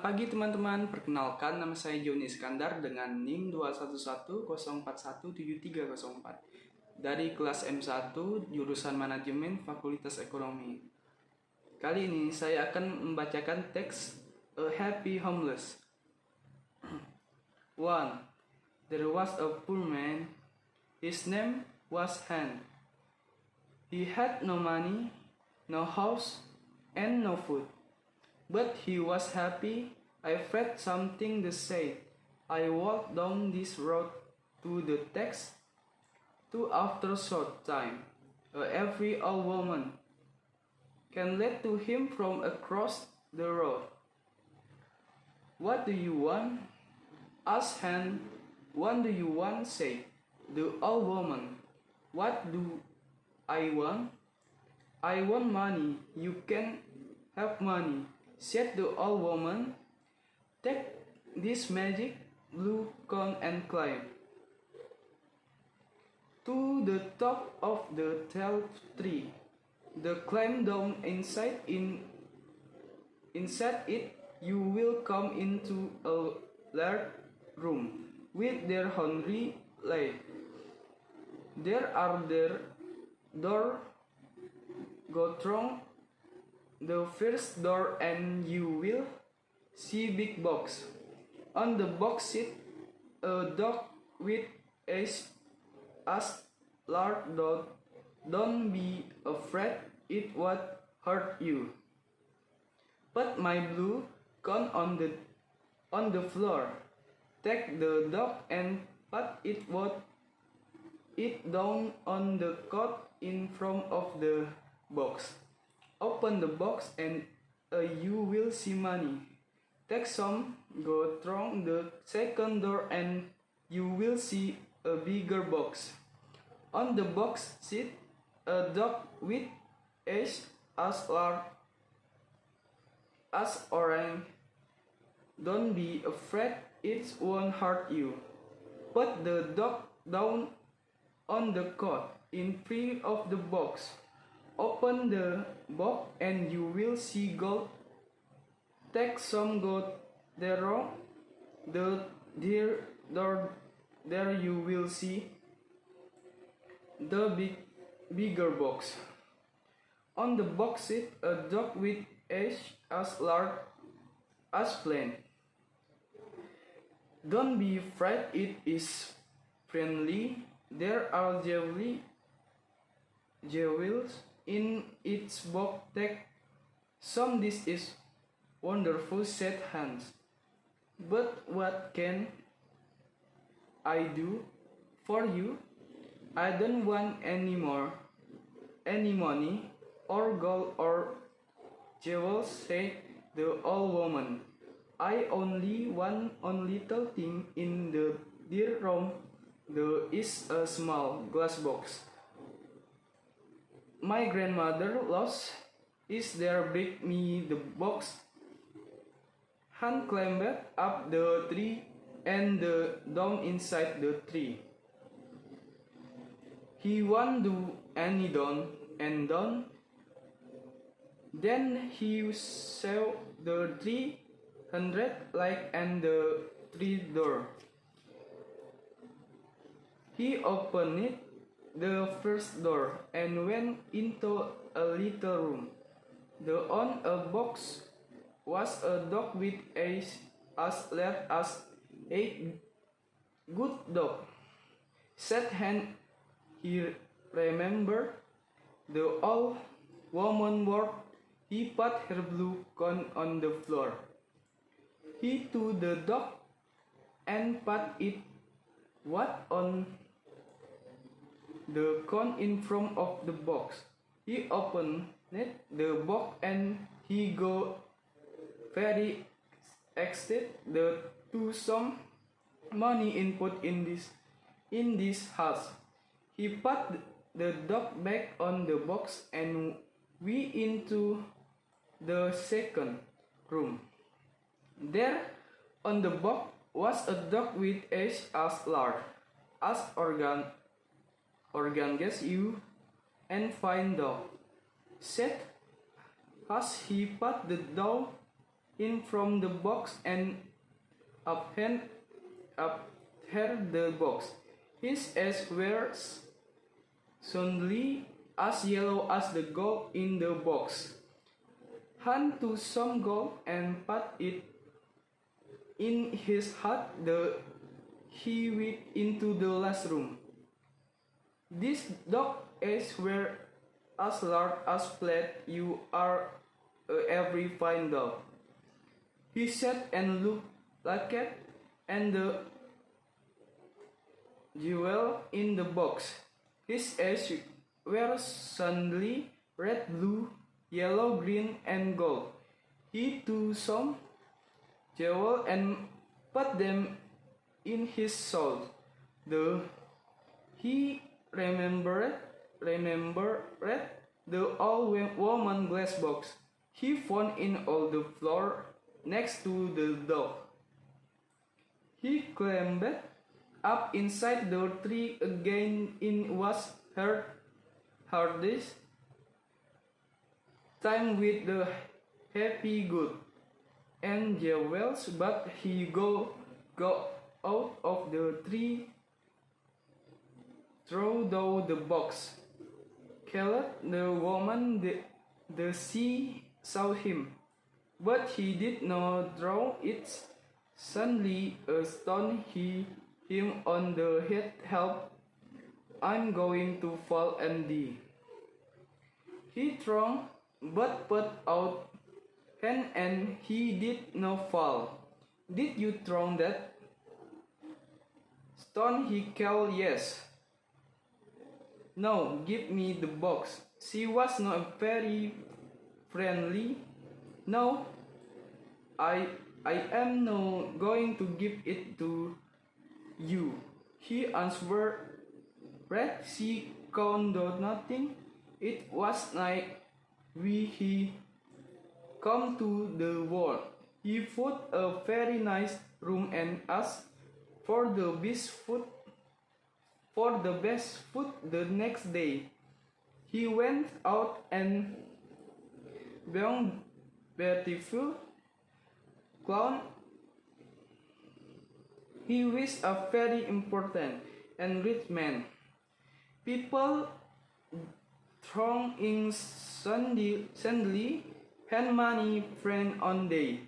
Selamat pagi teman-teman, perkenalkan nama saya Joni Iskandar dengan NIM 211041734 dari kelas M1 jurusan Manajemen Fakultas Ekonomi. Kali ini saya akan membacakan teks A Happy Homeless. 1. There was a poor man, his name was Han. He had no money, no house, and no food. But he was happy. I read something that said, I walked down this road to the text. After a short time, every old woman came led to him from across the road. What do you want? Asked Han. What do you want? Said the old woman. What do I want? I want money. You can have money, said the old woman. Take this magic blue cone and climb to the top of the tall tree. The climb down inside it you will come into a large room with their hungry light. There are their door. Go through the first door and you will see big box. On the box sit a dog with eyes as large. Don't be afraid, it won't hurt you. Put my blue cone on the floor. Take the dog and put it down on the cot in front of the box. Open the box and you will see money. Take some, go through the second door and you will see a bigger box. On the box sit a dog with eyes as large as orange. Don't be afraid, it won't hurt you. Put the dog down on the cot in front of the box. Open the box and you will see gold. Take some gold there. There you will see the bigger box. On the box sit a dog with eyes as large as plain. Don't be afraid, it is friendly. There are jewels in its box. Take some, this is wonderful, said Hans. But what can I do for you? I don't want any money or gold or jewels, said the old woman. I only want one little thing in the dear room. There is a small glass box my grandmother lost. Is there? Break me the box. Han climbed up the tree and down inside the tree. He won't do any down and down. Then he saw the 300 light and the tree door. He opened it, the first door, and went into a little room. On a box was a dog with eyes as large as a good dog, said Han. He remembered the old woman word. He put her blue cone on the floor. He took the dog and put it on the cone in front of the box. He opened the box and he got very excited to some money input in this house. He put the dog back on the box and went into the second room. There on the box was a dog with eyes as large as organs you and fine dog, said as he put the dog in from the box and upheld the box. His eyes were suddenly as yellow as the gold in the box. Hand took some gold and put it in his hat. He went into the last room. These dog eggs were as large as plate. You are every fine dog, he said, and looked like it, and the jewel in the box. His eyes were suddenly red, blue, yellow, green, and gold. He took some jewel and put them in his soul. He remembered the old woman glass box he found in on the floor next to the dog. He climbed up inside the tree again. It was her hardest time with the happy good and jewels, but he go out of the tree, threw down the box, killed the woman. The sea saw him, but he did not draw it. Suddenly a stone hit him on the head. Help, I'm going to fall and die. He threw but put out hand and he did not fall. Did you throw that stone? He called. Yes. No, give me the box. She was not very friendly. No, I am not going to give it to you, he answered. Red, she could do nothing. It was night when he come to the world. He found a very nice room and asked for the best food. The next day. He went out and found beautiful clown. He was a very important and rich man. People thronged in suddenly had money friend on day.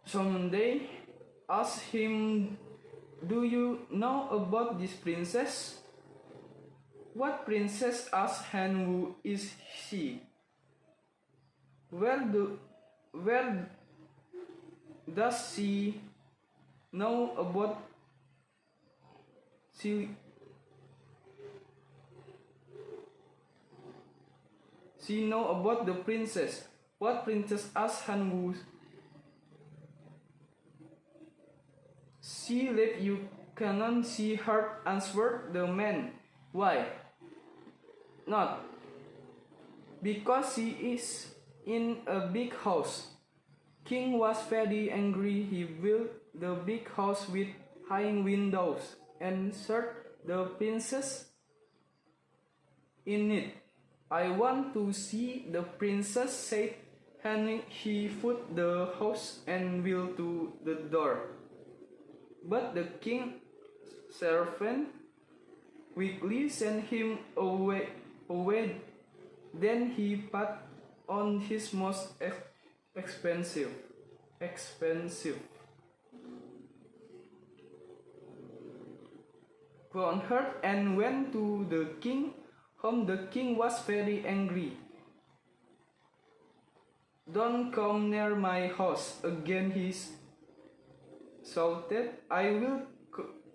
Someday asked him, do you know about this princess? What princess? Asked Han. Who is she? Where does she know about she know about the princess? What princess? Asked Han. Who she live? You cannot see her, answered the man. Why not? Because she is in a big house. King was very angry. He built the big house with high windows and shut the princess in it. I want to see the princess, said Han. He put the house and wheel to the door. But the king's servant quickly sent him away. Then he put on his most expensive crown and went to the king home. The king was very angry. Don't come near my house again, he shouted. I will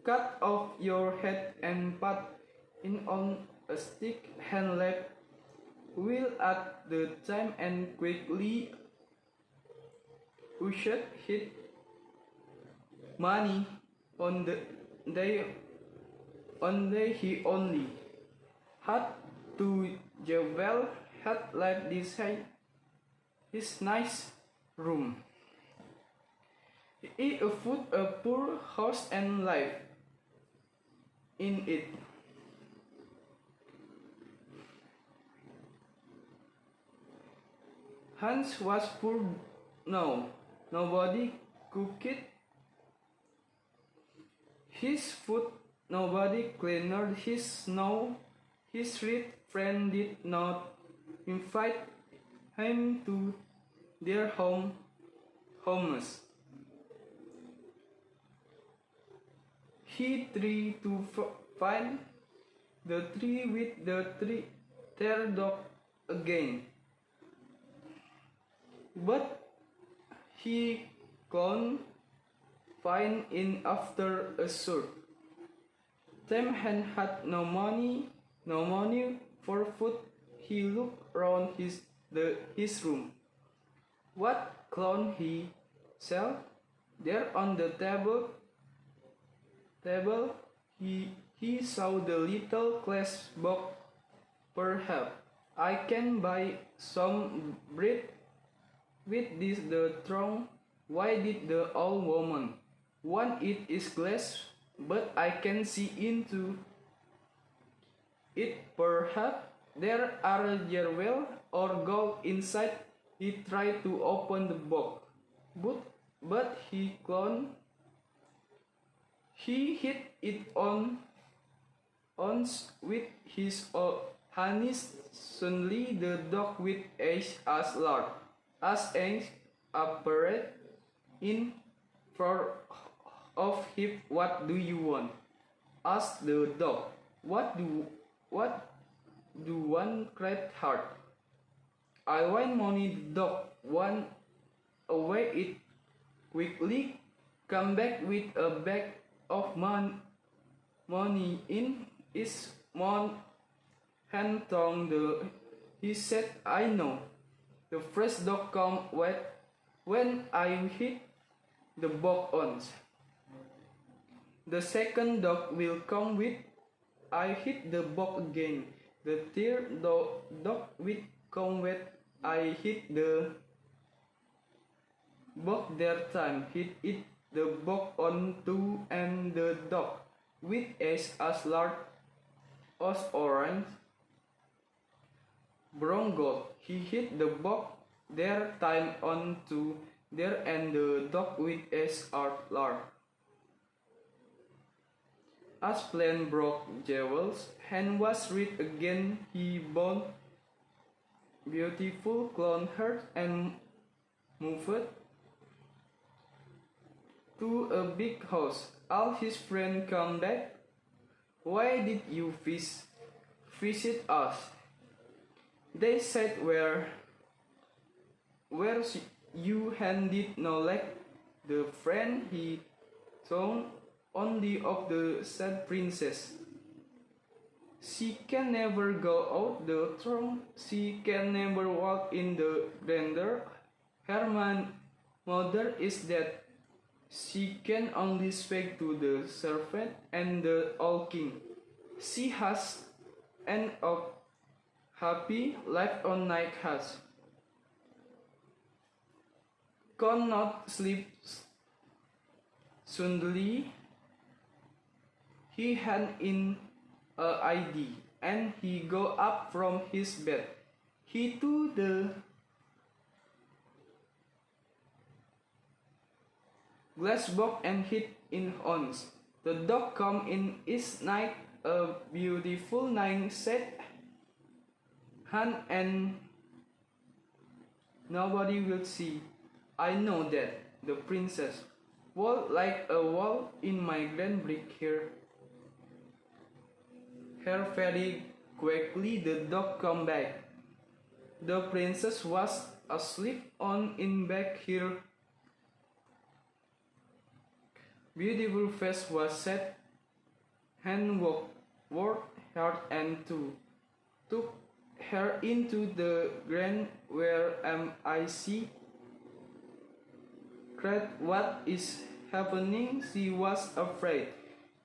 cut off your head and put it on a stick. Han left will at the time and quickly ushered his money on the day. He only had to jewel had left his nice room. He afforded a poor house and life in it. Hans was poor now. Nobody cooked his food, nobody cleaned his snow. His rich friend did not invite him to their homes. He tried to find the tree with the their dog again, but he couldn't find it after a short time and had no money for food. He looked around his room. What clown he saw there on the table, he saw the little glass box. Perhaps I can buy some bread with this the throne. Why did the old woman want it is glass, but I can see into it? Perhaps there are jewels or gold inside. He tried to open the box, but he couldn't. He hit it on with his hands. Suddenly the dog with eyes as large as eggs appeared in front of him. What do you want? Asked the dog. What do one cried hard. I want money. The dog went away it quickly, come back with a bag of money in his hand. He said, I know. The first dog come when I hit the box once. The second dog will come with I hit the box again. The third dog will come when I hit the box that time. Hit it the box on two, and the dog with eyes as large as orange brown gold. He hit the box their time on two there, and the dog with eyes are large as plain broke jewels. Hand was rich again. He bought beautiful clown hair and moved to a big house. All his friends come back. Why did you visit us? They said, where you handed no like the friend he thought only of the sad princess. She can never go out the throne. She can never walk in the grandeur. Her mother is dead. She can only speak to the servant and the old king. She has an happy life on night has. Could not sleep. Suddenly, he had in a idea, and he got up from his bed. He took the glass box and hid in ons. The dog come in each night, a beautiful night set, and nobody will see. I know that the princess walked like a wall in my grand brick here. Her very quickly the dog come back. The princess was asleep on in back here. Beautiful face was set, hand worked hard and took her into the grand where I see. Cried, what is happening? She was afraid.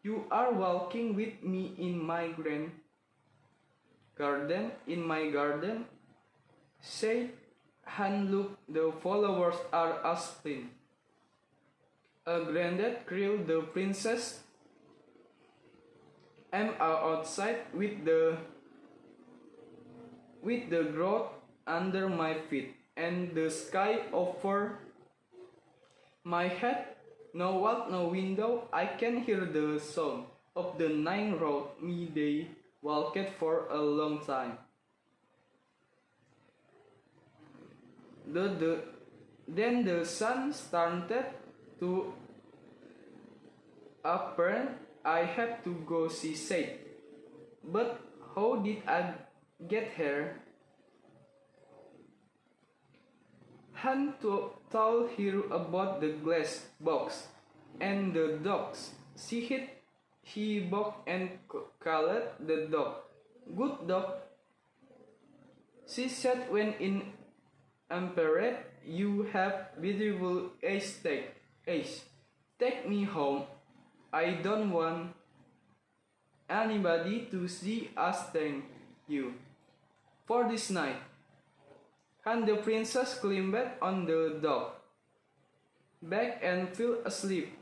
You are walking with me in my garden, said Han. Look, the flowers are as clean. A granddad grilled the princess. Am outside with the growth under my feet. and the sky over my head. No wall, no window, I can hear the sound of the night road me they walked for a long time. Then the sun started to appear. I have to go, she said. But how did I get here? Han told her about the glass box and the dogs. He barked and called the dog. Good dog, she said when in Emperor, you have beautiful eyes. Take me home. I don't want anybody to see us thank you for this night. And the princess climbed on the dog back and fell asleep.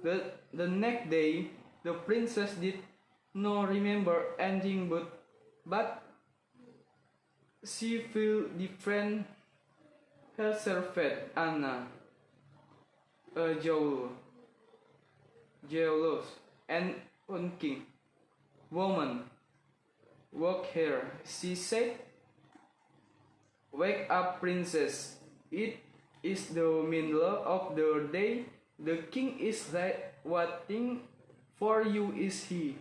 The next day, the princess did not remember anything but she felt different. Her servant Anna, a jealous and unking woman, woke her. She said, "Wake up, princess. It is the middle of the day. The king is waiting for you, is he?"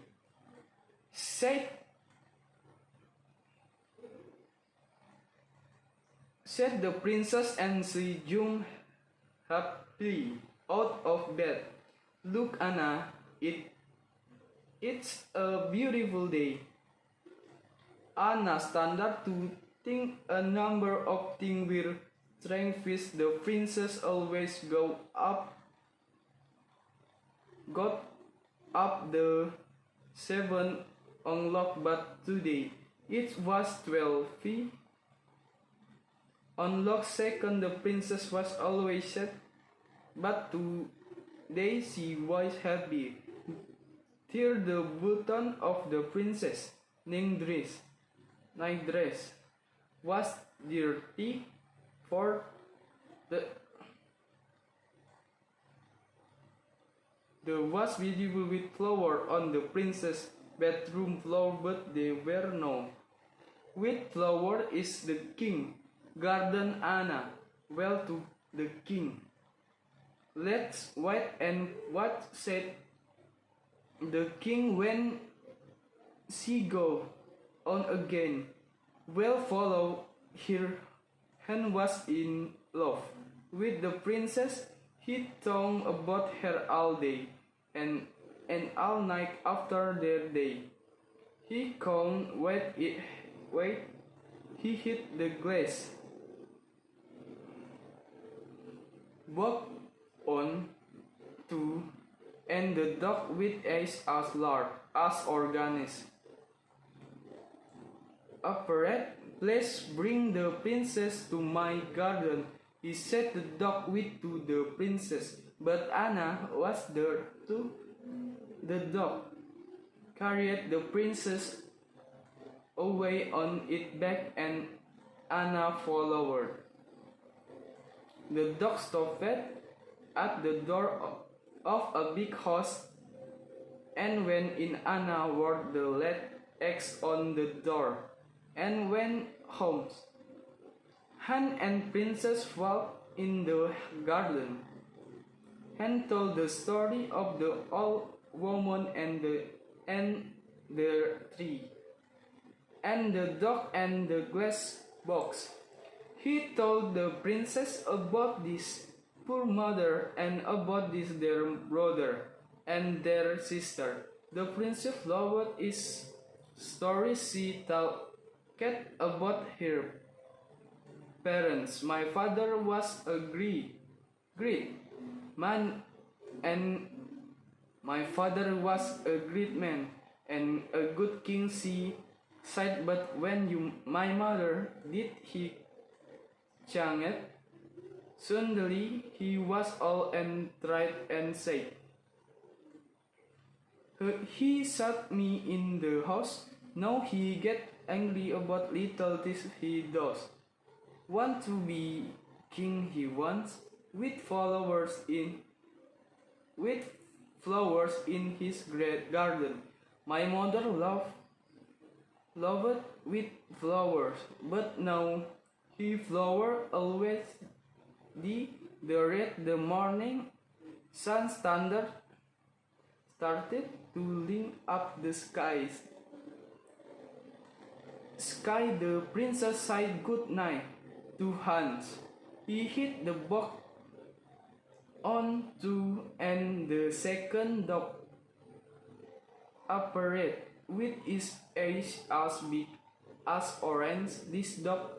Said the princess, and she jumped happily out of bed. "Look, Anna, it's a beautiful day." Anna started to think a number of things were strange. The princess always got up the 7 o'clock, but today it was 12 o'clock. Second, the princess was always sad, but today she was happy. Third, the button of the princess' night dress was dirty. Fourth, there was beautiful with flower on the princess' bedroom floor, but there were no with flower. Is the king garden, Anna? Well, to the king. Let's wait and what, said the king when she go on again. Well, follow her. Han was in love with the princess. He thought about her all day and all night after their day. He can't wait. He hit the glass. Walked on to, and the dog with eyes as large as organist. Appeared. "Please bring the princess to my garden," he said the dog with to the princess. But Anna was there too. The dog carried the princess away on its back, and Anna followed. The dog stopped at the door of a big house and went in. Anna wore the lead X on the door and went home. Han and princess walked in the garden. Han told the story of the old woman and the tree, and the dog and the glass box. He told the princess about this poor mother and about this their brother and their sister. The princess loved his story. She talked about her parents. "My father was a great man, and my father was a great man and a good king," she said. "But when my mother did, he changed. Suddenly he was all and tried and said, he shut me in the house. Now he get angry about little things he does. want to be king he wants, with flowers in his great garden. My mother loved with flowers, but now he flower always the red the morning sun started to light up the skies. Sky the princess said good night to Hans. He hid the box on two and the second dog appeared with its eyes as big as orange. This dog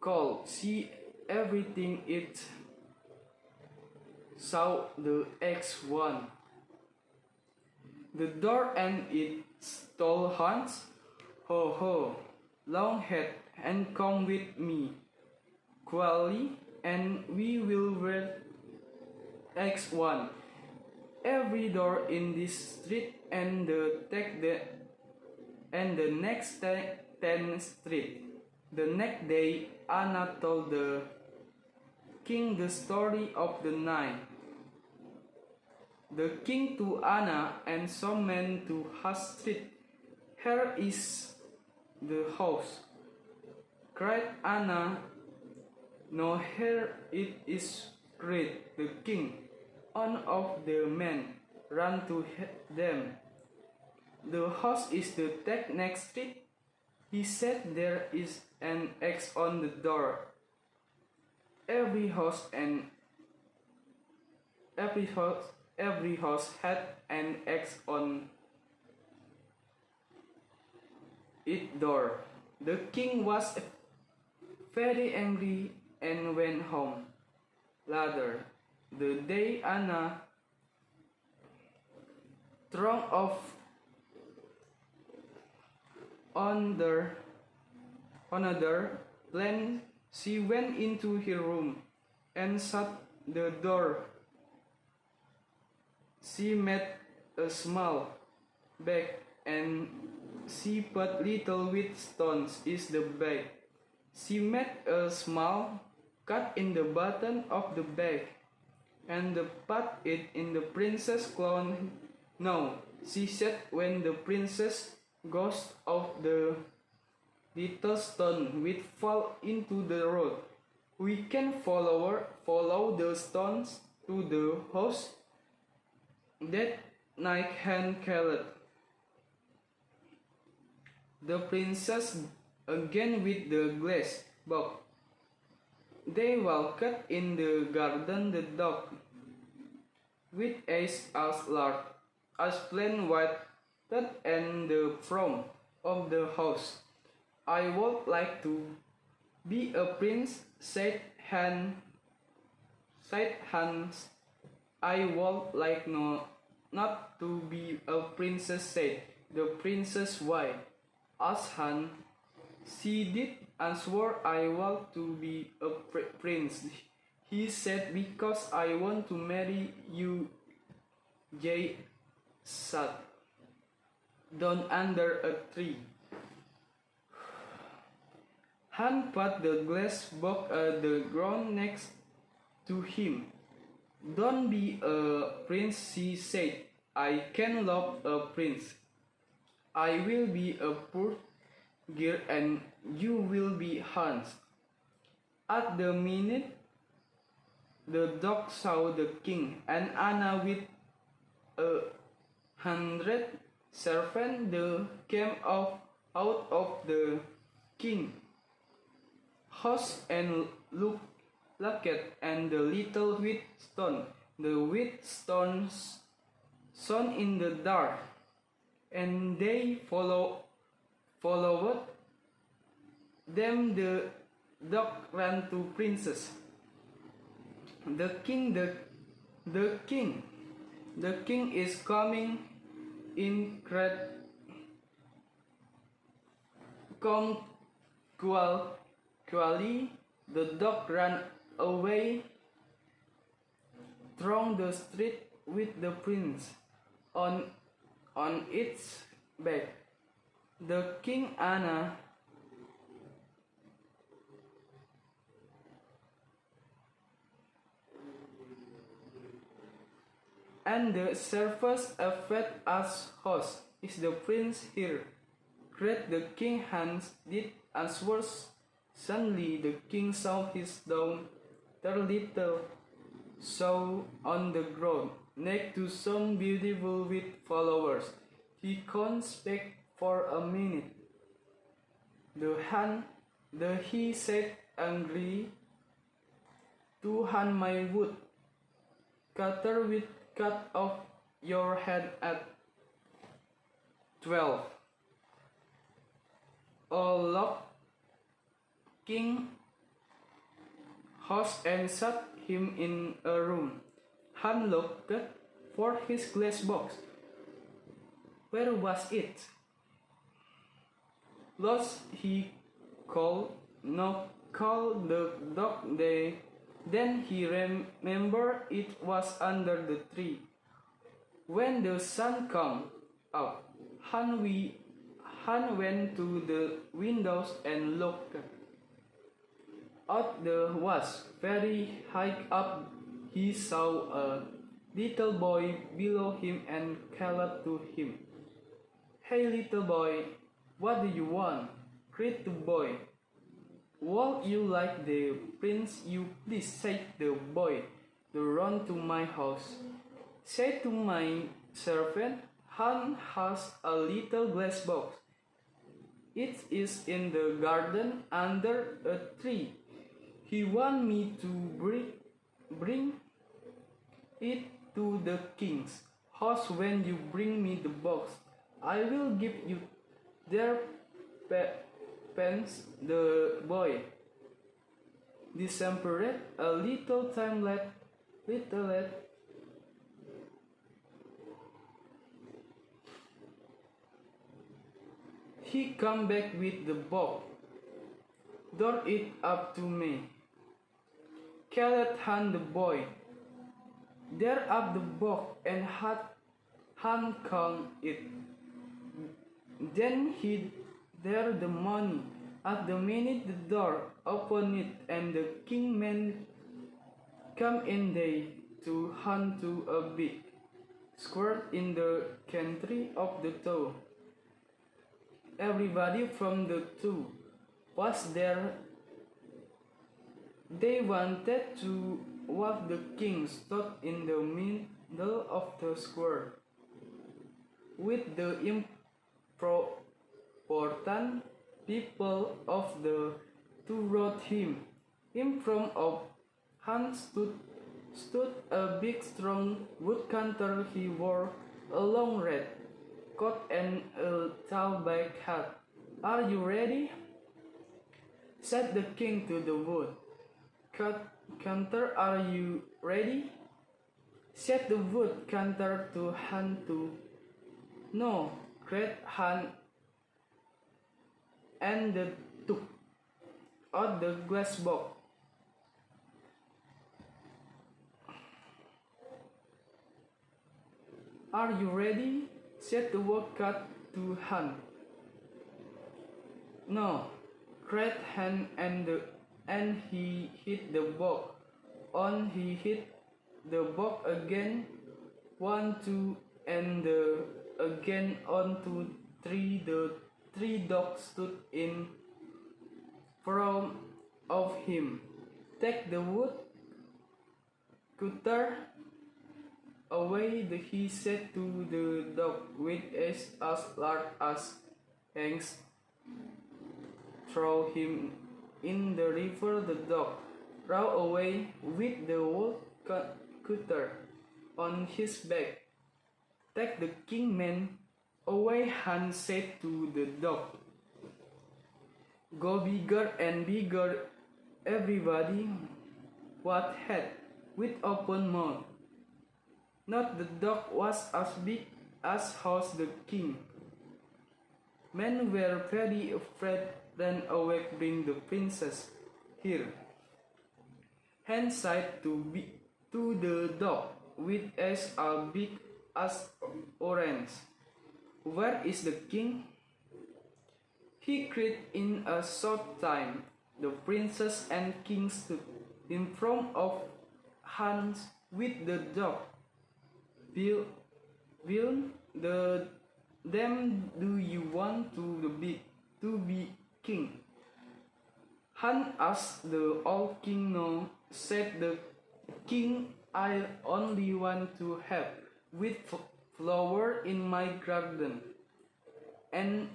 could see everything it saw the X1. The door and it told Hans, ho ho, long head and come with me, quietly, and we will read X1. Every door in this street and the next 10 street. The next day, Anna told the king the story of the night. The king to Anna and some men to Astrid. Here is the house, cried Anna. No, here it is, cried the king. One of the men ran to them. The house is the next street. He said there is an X on the door. Every house had an X on its door. The king was very angry and went home. Later, the day Anna threw off on another plan, she went into her room and shut the door. She made a small bag and she put little white stones in the bag. She made a small cut in the bottom of the bag and put it in the princess' cloth. Now, she said, when the princess goes out, the little stone will fall into the road. We can follow the stones to the house that night. Hen called the princess again with the glass box. They walked in the garden. The dog, with eyes as large as plain white, and the front of the house. I would like to be a prince, said Hans. I would like not to be a princess, said the princess. Why? asked Hans. She did answer, I want to be a prince. He said, because I want to marry you. Jay sat down under a tree. Han put the glass box at the ground next to him. Don't be a prince, she said. I can love a prince. I will be a poor girl and you will be Hans. At the minute, the dog saw the king and Anna with 100 servants. They came out of the king house and looked at the little white stone. The white stones shone in the dark, and they followed them. The dog ran to princess. The king is coming in, cried. Come quickly. The dog ran away through the street with the prince on its back. The king Anna And the servants afraid as host, is the prince here? Great the king Hans did answer. Suddenly the king saw his daughter little saw on the ground, next to some beautiful with flowers. He couldn't speak for a minute. He said angrily, to hand my wood, cutter will cut off your head at 12. A locked king house and shut him in a room. Han looked for his glass box. Where was it? Lost, he called the dog. Then he remembered it was under the tree. When the sun came up, Han went to the windows and looked. Out there was very high up. He saw a little boy below him and called to him. Hey little boy, what do you want? Cried the boy. Would you like the prince? You please, said the boy. To run to my house. Say to my servant, Han has a little glass box. It is in the garden under a tree. He wants me to bring it to the king's house. When you bring me the box, I will give you their pence. The boy disappeared. A little time later, he come back with the box. Door it up to me. Called Han the boy. There up the box and Han count it. Then hid there the money. At the minute the door opened it and the king man come in they to Han to a big square in the country of the town. Everybody from the two was there. They wanted to watch the king stood in the middle of the square with the important people of the two round him. In front of Han stood a big strong woodcutter. He wore a long red coat and a tall black hat. Are you ready? Said the king to the woodcutter. Are you ready? Said the woodcutter to Han to. No, cried Han and took out the glass box. Are you ready? Said the woodcutter to Han. No, cried Han and he hit the box. On he hit the box again. 1, 2, and again on to 3. The 3 dogs stood in front of him. Take the wood cutter away, he said to the dog with eyes as large as hands. Throw him in the river. The dog ran away with the wood cutter on his back. Take the king man away, Han said to the dog. Go bigger and bigger. Everybody what had with open mouth. Not the dog was as big as was the king. Men were very afraid. Ran away, bring the princess here. Han said to the dog with eyes as big as orange. Where is the king? He cried in a short time. The princess and king stood in front of Hans with the dog. Will, will the them do you want to be king? Han asked the old king. No, said the king, I only want to have with flower in my garden and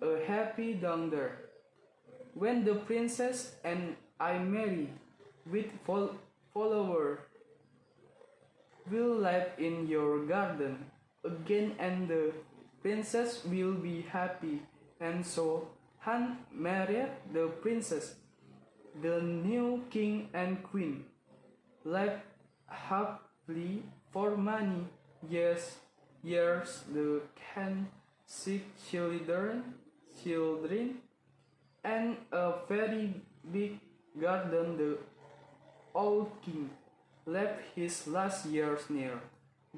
a happy daughter. When the princess and I marry with follower, will live in your garden again and the princess will be happy. And so Han married the princess. The new king and queen lived happily for many years. The can 6 children, and a very big garden. The old king left his last years near.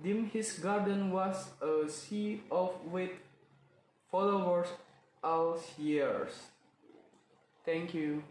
Dim his garden was a sea of with followers all years. Thank you.